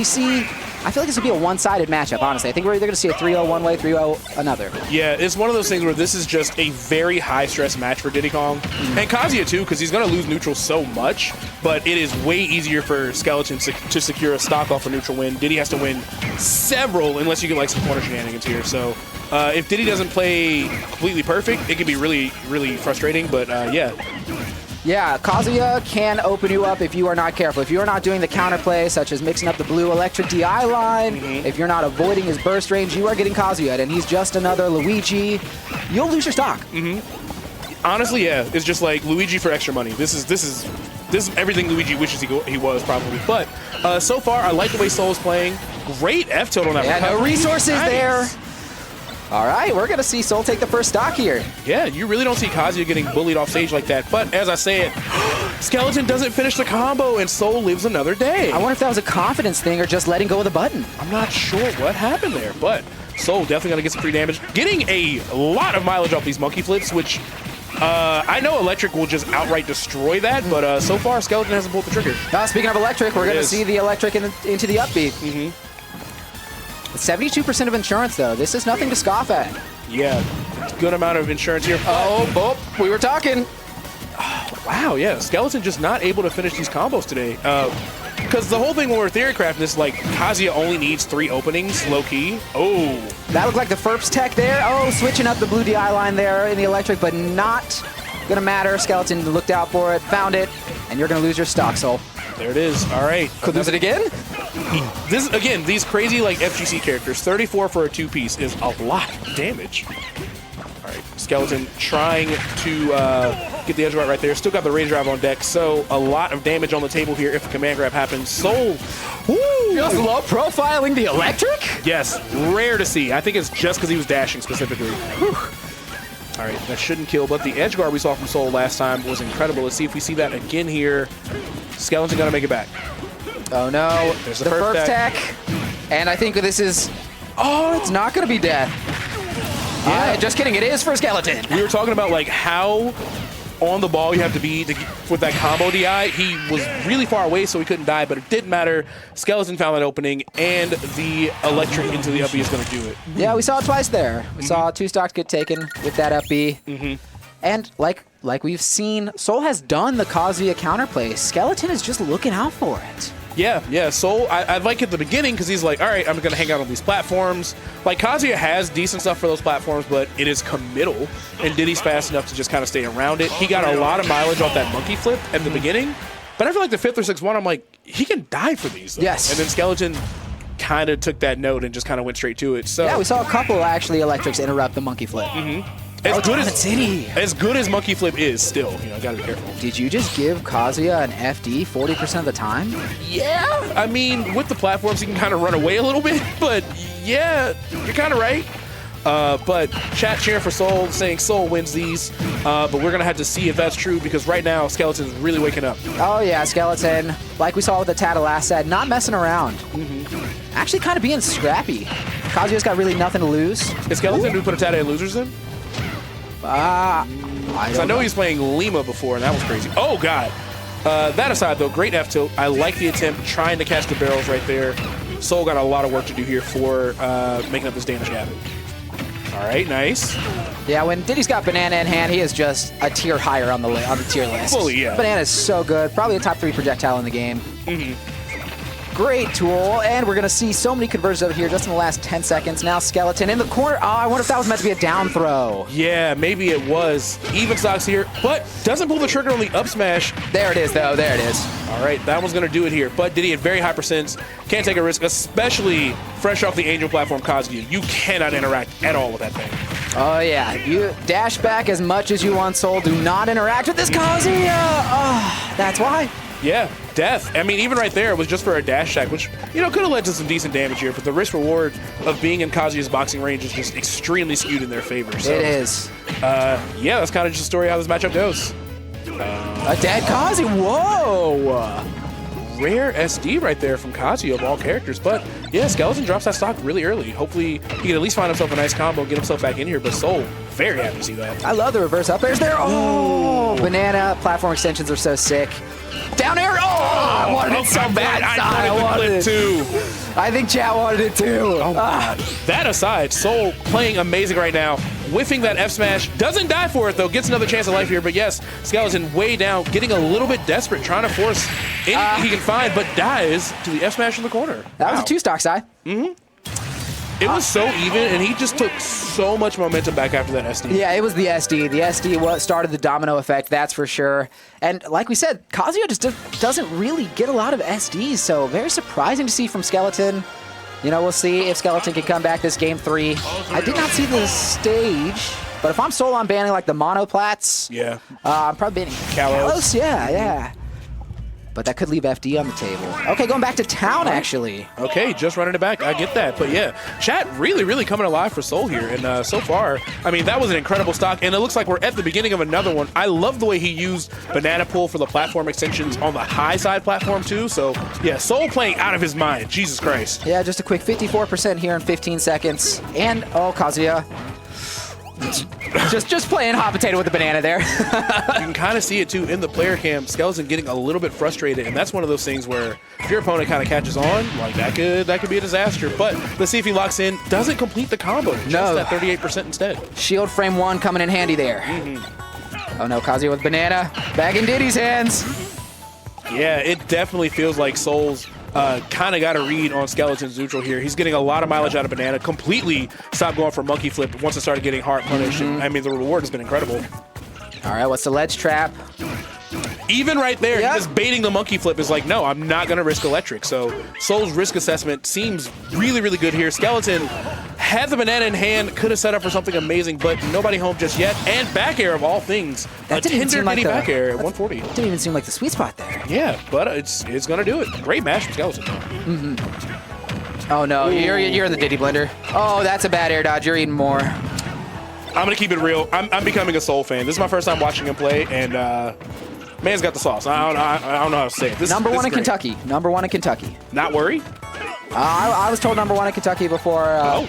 see, I feel like this would be a one-sided matchup, honestly. I think we're either going to see a 3-0 one way, 3-0 another. Yeah, it's one of those things where this is just a very high-stress match for Diddy Kong. And Kazuya, too, because he's going to lose neutral so much, but it is way easier for Skeleton to secure a stock off a neutral win. Diddy has to win several unless you get, like, some corner shenanigans here. So if Diddy doesn't play completely perfect, it can be really, really frustrating. But, yeah. Yeah, Kazuya can open you up if you are not careful. If you are not doing the counterplay, such as mixing up the blue electric DI line, if you're not avoiding his burst range, you are getting Kazuya, and he's just another Luigi. You'll lose your stock. Honestly, yeah, it's just like Luigi for extra money. This is everything Luigi wishes he was, probably. But so far, I like the way Soul is playing. Great F tilt on that. Yeah, no resources there. All right, we're going to see Soul take the first stock here. Yeah, you really don't see Kazuya getting bullied off stage like that. But as I say it, Skeleton doesn't finish the combo, and Soul lives another day. I wonder if that was a confidence thing or just letting go of the button. I'm not sure what happened there, but Soul definitely going to get some free damage. Getting a lot of mileage off these monkey flips, which I know Electric will just outright destroy that, but so far, Skeleton hasn't pulled the trigger. Speaking of Electric, we're going to see the Electric into the upbeat. 72% of insurance, though. This is nothing to scoff at. Yeah, good amount of insurance here. Oh, we were talking. Wow, yeah, Skeleton just not able to finish these combos today. Because the whole thing when we're theory crafting this, like, Kazuya only needs 3 openings, low-key. Oh. That looked like the Ferps tech there. Oh, switching up the blue DI line there in the Electric, but not gonna matter. Skeleton looked out for it, found it, and you're gonna lose your stock, Soul. There it is. All right. Could lose it again? This again, these crazy like FGC characters, 34 for a 2-piece is a lot of damage. All right, Skeleton trying to get the edge right there. Still got the Rage Drive on deck, so a lot of damage on the table here if a command grab happens. Soul, just low profiling the Electric? Yes, rare to see. I think it's just because he was dashing specifically. Whew. All right, that shouldn't kill, but the edge guard we saw from Soul last time was incredible. Let's see if we see that again here. Skeleton gonna make it back. Oh no, there's the first tech. And I think this is, it's not gonna be death. Yeah, just kidding, it is for Skeleton. We were talking about like how on the ball you have to be with that combo DI. He was really far away, so he couldn't die, but it didn't matter. Skeleton found that opening, and the Electric into the up B is gonna do it. Yeah, we saw it twice there. We saw 2 stocks get taken with that up B. And like we've seen, Soul has done the Kazuya counterplay. Skeleton is just looking out for it. Yeah, Soul, I like at the beginning because he's like, all right, I'm going to hang out on these platforms. Like, Kazuya has decent stuff for those platforms, but it is committal, and Diddy's fast enough to just kind of stay around it. He got a lot of mileage off that monkey flip at the beginning, but after like the 5th or 6th one, I'm like, he can die for these. Though. Yes. And then Skeleton kind of took that note and just kind of went straight to it. So yeah, we saw a couple actually Electrics interrupt the monkey flip. As good as monkey flip is, still, gotta be careful. Did you just give Kazuya an FD 40% of the time? Yeah, I mean, with the platforms, he can kind of run away a little bit, but yeah, you're kind of right. But chat cheering for Soul, saying Soul wins these, but we're gonna have to see if that's true because right now Skeleton's really waking up. Oh yeah, Skeleton, like we saw with the Tata last set, not messing around. Actually, kind of being scrappy. Kazuya's got really nothing to lose. Is Skeleton do put a Tata in losers in? I know he's playing Lima before, and that was crazy. Oh, God. That aside, though, great F-tilt. I like the attempt, trying to catch the barrels right there. Soul got a lot of work to do here for making up this damage gap. All right, nice. Yeah, when Diddy's got Banana in hand, he is just a tier higher on the tier list. Fully, yeah. Banana is so good. Probably a top 3 projectile in the game. Great tool, and we're going to see so many conversions over here just in the last 10 seconds. Now Skeleton in the corner. Oh, I wonder if that was meant to be a down throw. Yeah, maybe it was. Even stocks here, but doesn't pull the trigger on the up smash. There it is, though. There it is. All right, that one's going to do it here. But Diddy at very high percents. Can't take a risk, especially fresh off the Angel platform Kazuya. You cannot interact at all with that thing. Oh, yeah. You dash back as much as you want, Soul. Do not interact with this Kazuya. Oh, that's why. Yeah, death. I mean, even right there, it was just for a dash attack, which, could have led to some decent damage here, but the risk-reward of being in Kazuya's boxing range is just extremely skewed in their favor. So, it is. Yeah, that's kind of just a story how this matchup goes. A dead Kazuya. Whoa. Rare SD right there from Kazuya of all characters, but yeah, Skeleton drops that stock really early. Hopefully, he can at least find himself a nice combo, get himself back in here, but Soul, very happy to see that. I love the reverse up airs there. Oh, Banana platform extensions are so sick. Down air. Oh, I wanted it so bad. I wanted it too. I think chat wanted it too. Oh, that aside, Soul playing amazing right now. Whiffing that F smash. Doesn't die for it, though. Gets another chance of life here. But yes, Skeleton way down. Getting a little bit desperate. Trying to force anything he can find. But dies to the F smash in the corner. That was a 2-stock side. It was so even, and he just took so much momentum back after that SD. Yeah, it was the SD. The SD what started the domino effect, that's for sure. And like we said, Kazuya just doesn't really get a lot of SDs, so very surprising to see from Skeleton. You know, we'll see if Skeleton can come back this game 3. I did not see the stage, but if I'm Soul, I'm banning like the monoplats. Yeah. I'm probably banning Kalos. Yeah. But that could leave FD on the table. Okay, going back to town, actually. Okay, just running it back. I get that. But yeah, chat really coming alive for Soul here. And so far, I mean, that was an incredible stock. And it looks like we're at the beginning of another one. I love the way he used Banana Pull for the platform extensions on the high side platform, too. So yeah, Soul playing out of his mind. Jesus Christ. Yeah, just a quick 54% here in 15 seconds. And, oh, Kazuya. just playing hot potato with the banana there. You can kind of see it too in the player cam. Skeleton getting a little bit frustrated, and that's one of those things where if your opponent kind of catches on, like that could be a disaster. But let's see if he locks in. Doesn't complete the combo. Just that 38% instead. Shield frame 1 coming in handy there. Oh no, Kazuya with banana. Back in Diddy's hands. Yeah, it definitely feels like Soul's kind of got a read on Skeleton's neutral here. He's getting a lot of mileage out of Banana. Completely stopped going for monkey flip once it started getting heart punished. And, I mean, the reward has been incredible. All right, what's the ledge trap? Even right there, just baiting the monkey flip is like, no, I'm not going to risk electric. So Soul's risk assessment seems really good here. Skeleton had the banana in hand, could have set up for something amazing, but nobody home just yet. And back air of all things. That didn't Tinder like mini back air at 140. Didn't even seem like the sweet spot there. Yeah, but it's going to do it. Great match from Skeleton. Oh no, you're in the Diddy blender. Oh, that's a bad air dodge. You're eating more. I'm going to keep it real. I'm becoming a Soul fan. This is my first time watching him play, and man's got the sauce. I don't know how to say it. Number one in Kentucky. Number 1 in Kentucky. Not worried? I was told number 1 in Kentucky before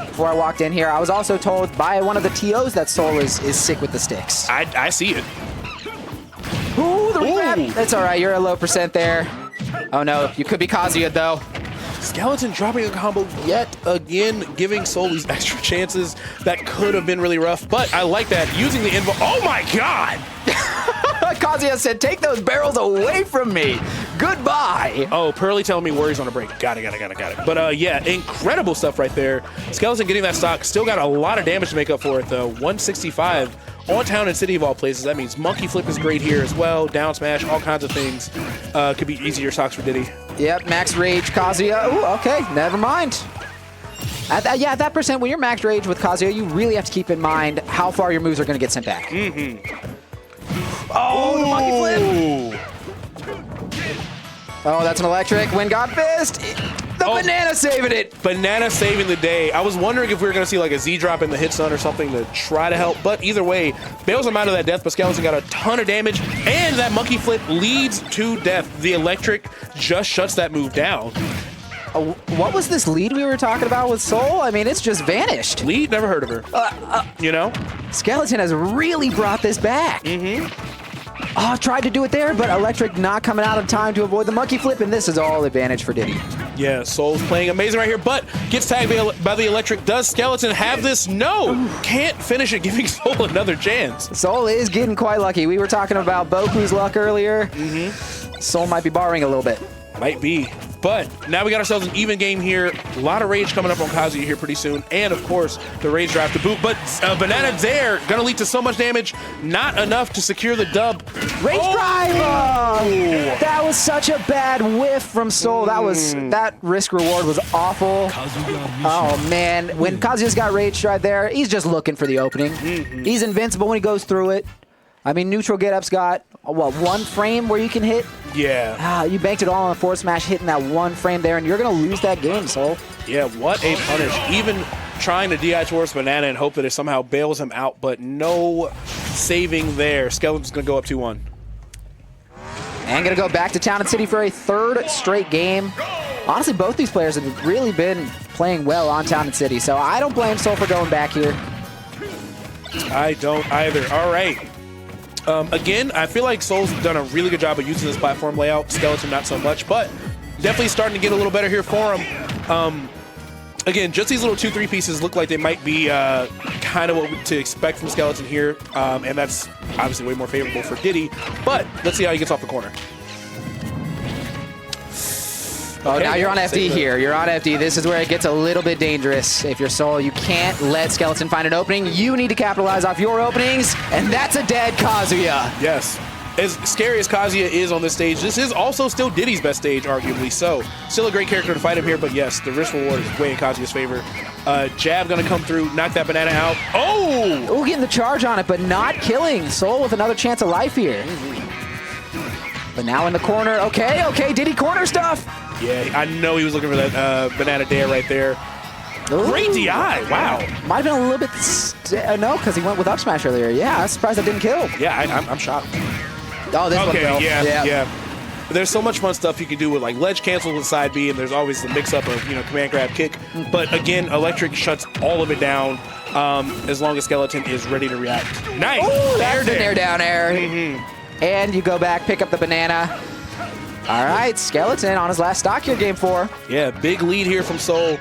before I walked in here. I was also told by one of the TOs that Soul is sick with the sticks. I see it. Ooh, the rewrap. That's all right. You're a low percent there. Oh no, you could be Kazuya though. Skeleton dropping a combo yet again, giving Soul these extra chances that could have been really rough. But I like that. Using the invo. Oh my god! Kazuya said, take those barrels away from me. Goodbye. Oh, Pearly telling me worries on a break. Got it. But yeah, incredible stuff right there. Skeleton getting that stock. Still got a lot of damage to make up for it, though. 165 on town and city of all places. That means monkey flip is great here as well. Down smash, all kinds of things. Could be easier stocks for Diddy. Yep, max rage, Kazuya. Ooh, okay, never mind. At that percent, when you're max rage with Kazuya, you really have to keep in mind how far your moves are going to get sent back. Oh, the monkey flip. Oh, that's an electric. Wind God Fist. The banana saving it. Banana saving the day. I was wondering if we were going to see like a Z drop in the hit stun or something to try to help, but either way, bails him out of that death, but Skeleton got a ton of damage, and that monkey flip leads to death. The electric just shuts that move down. What was this lead we were talking about with Soul? I mean, it's just vanished. Lead? Never heard of her. You know? Skeleton has really brought this back. Oh, tried to do it there, but electric not coming out in time to avoid the monkey flip, and this is all advantage for Diddy. Yeah, Soul's playing amazing right here, but gets tagged by the electric. Does Skeleton have this? No! Can't finish it, giving Soul another chance. Soul is getting quite lucky. We were talking about Boku's luck earlier. Soul might be borrowing a little bit. Might be. But now we got ourselves an even game here. A lot of rage coming up on Kazuya here pretty soon. And, of course, the rage drive to boot. But Banana there going to lead to so much damage. Not enough to secure the dub. Rage drive! That was such a bad whiff from Soul. That risk reward was awful. Oh, man. When Kazuya's got rage drive there, he's just looking for the opening. He's invincible when he goes through it. I mean, neutral get-up's got, what, 1 frame where you can hit? Yeah. You banked it all on a forward smash, hitting that 1 frame there, and you're going to lose that game, Soul. Yeah, what a punish. Even trying to DI towards Banana and hope that it somehow bails him out, but no saving there. Skeleton's going to go up 2-1. And going to go back to Town and City for a 3rd straight game. Honestly, both these players have really been playing well on Town and City, so I don't blame Soul for going back here. I don't either. All right. Again, I feel like Soul's done a really good job of using this platform layout. Skeleton, not so much, but definitely starting to get a little better here for him. Again, just these little 2-3 pieces look like they might be kind of what to expect from Skeleton here, and that's obviously way more favorable for Diddy, but let's see how he gets off the corner. Oh, Okay, now you're on yeah, FD here. You're on FD. This is where it gets a little bit dangerous. If you're Soul, you can't let Skeleton find an opening. You need to capitalize off your openings, and that's a dead Kazuya. Yes. As scary as Kazuya is on this stage, this is also still Diddy's best stage, arguably. So, still a great character to fight him here, but yes, the risk reward is way in Kazuya's favor. Jab gonna come through, knock that banana out. Oh! Oh, getting the charge on it, but not killing. Soul with another chance of life here. But now in the corner. Okay, Diddy corner stuff. Yeah, I know he was looking for that banana dare right there. Ooh. Great DI, wow. Might have been a little bit, no, because he went with up smash earlier. Yeah, I'm surprised that didn't kill. Yeah, I'm shocked. Oh, this one Okay, fell. yeah. There's so much fun stuff you can do with like ledge cancel with side B, and there's always the mix-up of, you know, command grab kick. But again, electric shuts all of it down as long as Skeleton is ready to react. Nice! Ooh, that's an air down air. Mm-hmm. And you go back, pick up the banana. All right, Skeleton on his last stock here, game 4. Yeah, big lead here from Soul.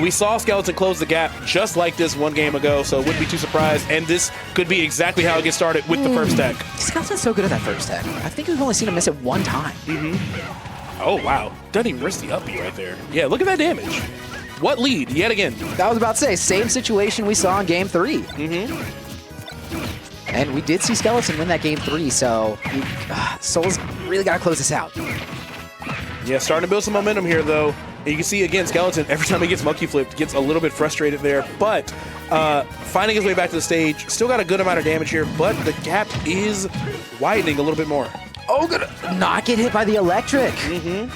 We saw Skeleton close the gap just like this one game ago, so wouldn't be too surprised. And this could be exactly how it gets started with the first tech. Skeleton's so good at that first tech. I think we've only seen him miss it one time. Oh, wow. Doesn't even risk the uppy right there. Yeah, look at that damage. What lead, yet again. I was about to say, same situation we saw in game 3. And we did see Skeleton win that game 3, so Soul's really got to close this out. Yeah, starting to build some momentum here, though. And you can see, again, Skeleton, every time he gets monkey flipped, gets a little bit frustrated there. But finding his way back to the stage, still got a good amount of damage here, but the gap is widening a little bit more. Oh, good. Not get hit by the electric. Ooh,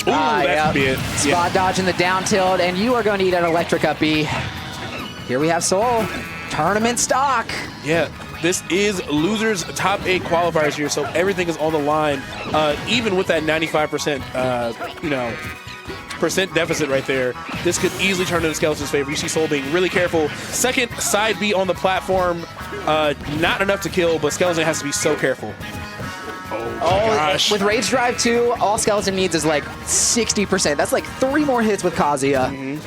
that could be it. Spot dodging the down tilt, and you are going to eat an electric up B. Here we have Soul. Tournament stock. Yeah, this is losers top 8 qualifiers here, so everything is on the line. Even with that 95%, percent deficit right there, this could easily turn into Skeleton's favor. You see Soul being really careful. Second side B on the platform, not enough to kill, but Skeleton has to be so careful. Oh my gosh. With Rage Drive 2, all Skeleton needs is like 60%. That's like 3 more hits with Kazuya.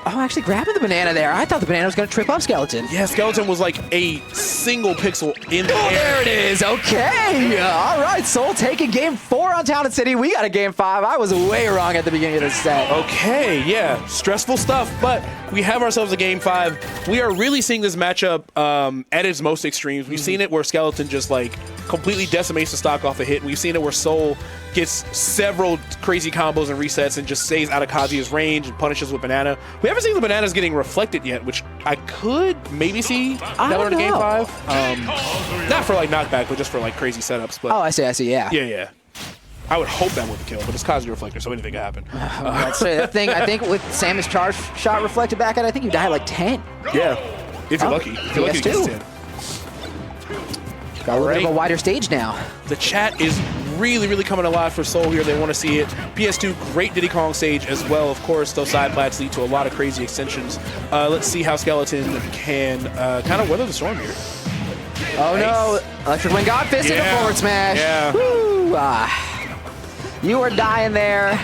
Oh, actually grabbing the banana there. I thought the banana was going to trip up Skeleton. Yeah, Skeleton was like a single pixel in the air. There it is. Okay. All right, Soul taking game 4 on Town and City. We got a game 5. I was way wrong at the beginning of this set. Okay, yeah, stressful stuff, but we have ourselves a game 5. We are really seeing this matchup at its most extremes. We've seen it where Skeleton just like completely decimates the stock off a hit. We've seen it where Soul gets several crazy combos and resets and just stays out of Kazuya's range and punishes with banana. We haven't seen the bananas getting reflected yet, which I could maybe see that one in game 5. Not for like knockback, but just for like crazy setups. But Oh, I see, yeah. yeah. I would hope that wouldn't kill, but it's Kazuya reflector, so anything could happen. That's right. That thing, I think with Samus charge shot reflected back at, I think you die at like 10. Yeah, if you're lucky. If you're lucky, PS2. to get 10. Got a little bit of a Right. wider stage now. The chat is really coming alive for Soul here. They want to see it. PS2, great Diddy Kong stage as well. Of course, those side plats lead to a lot of crazy extensions. Let's see how Skeleton can kind of weather the storm here. Oh no, Electric Wing God Fist into Yeah. forward smash. Yeah. Woo! You are dying there.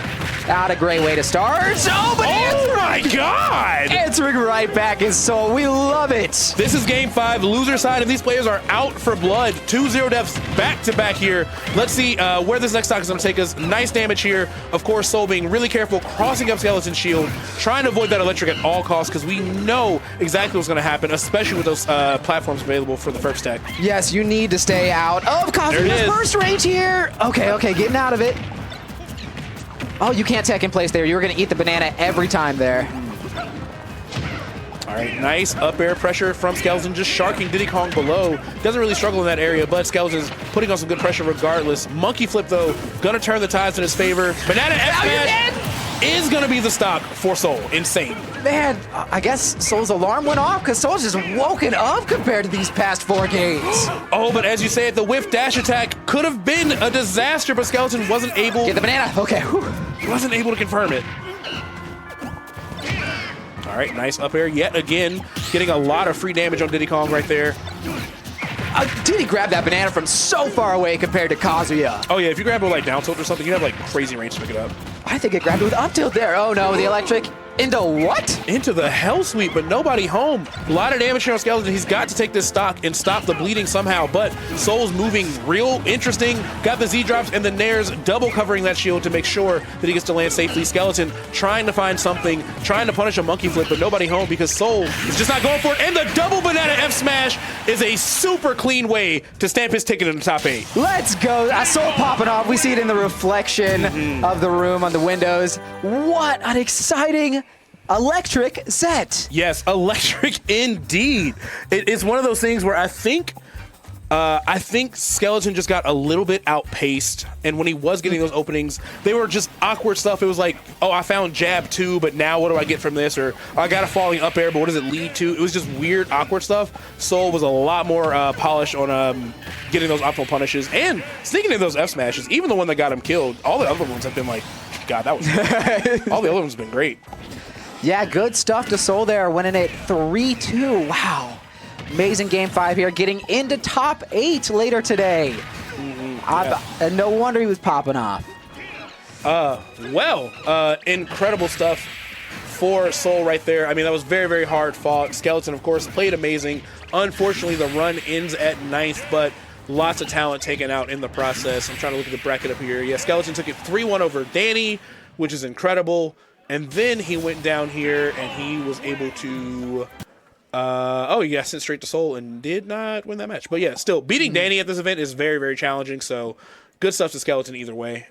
Not a great way to start. Oh, but Oh my god! answering right back is Soul. We love it. This is game 5, loser side, and these players are out for blood. 2-0 deaths back-to-back here. Let's see where this next stock is going to take us. Nice damage here. Of course, Soul being really careful, crossing up Skeleton's shield, trying to avoid that electric at all costs because we know exactly what's going to happen, especially with those platforms available for the first tech. Yes, you need to stay out of There it Kazuya's is. burst range here. Okay, getting out of it. Oh, you can't tech in place there. You were going to eat the banana every time there. All right, nice up air pressure from Skeleton, just sharking Diddy Kong below. Doesn't really struggle in that area, but Skeleton's putting on some good pressure regardless. Monkey flip, though, gonna turn the tides in his favor. Banana F smash is gonna be the stop for Soul. Insane. Man, I guess Soul's alarm went off because Soul's just woken up compared to these past 4 games. Oh, but as you say it, the whiff dash attack could have been a disaster, but Skeleton wasn't able. Get the banana. Okay. Whew. He wasn't able to confirm it. All right, nice up air yet again. Getting a lot of free damage on Diddy Kong right there. Diddy grabbed that banana from so far away compared to Kazuya. Oh yeah, if you grab it with like down tilt or something, you have like crazy range to pick it up. I think it grabbed it with up tilt there. Oh no, the electric into what? Into the hell sweep, but nobody home. A lot of damage here on Skeleton. He's got to take this stock and stop the bleeding somehow, but Soul's moving real interesting. Got the Z drops and the Nairs double covering that shield to make sure that he gets to land safely. Skeleton trying to find something, trying to punish a monkey flip, but nobody home because Soul is just not going for it. And the double banana F smash is a super clean way to stamp his ticket in the top 8. Let's go. Soul popping off. We see it in the reflection of the room on the windows. What an exciting electric set. Yes, electric indeed. It's one of those things where I think Skeleton just got a little bit outpaced, and when he was getting those openings, they were just awkward stuff. It was like, oh, I found jab 2, but now what do I get from this? Or I got a falling up air, but what does it lead to? It was just weird, awkward stuff. Soul was a lot more polished on getting those optimal punishes and sneaking in those F smashes. Even the one that got him killed, all the other ones have been like, God, that was all the other ones have been great. Yeah, good stuff to Soul there, winning it 3-2. Wow. Amazing game 5 here, getting into top 8 later today. And no wonder he was popping off. Incredible stuff for Soul right there. I mean, that was very, very hard fought. Skeleton, of course, played amazing. Unfortunately, the run ends at 9th, but lots of talent taken out in the process. I'm trying to look at the bracket up here. Yeah, Skeleton took it 3-1 over Danny, which is incredible. And then he went down here and he was able to, sent straight to Soul and did not win that match. But yeah, still beating Danny at this event is very, very challenging. So good stuff to Skeleton either way.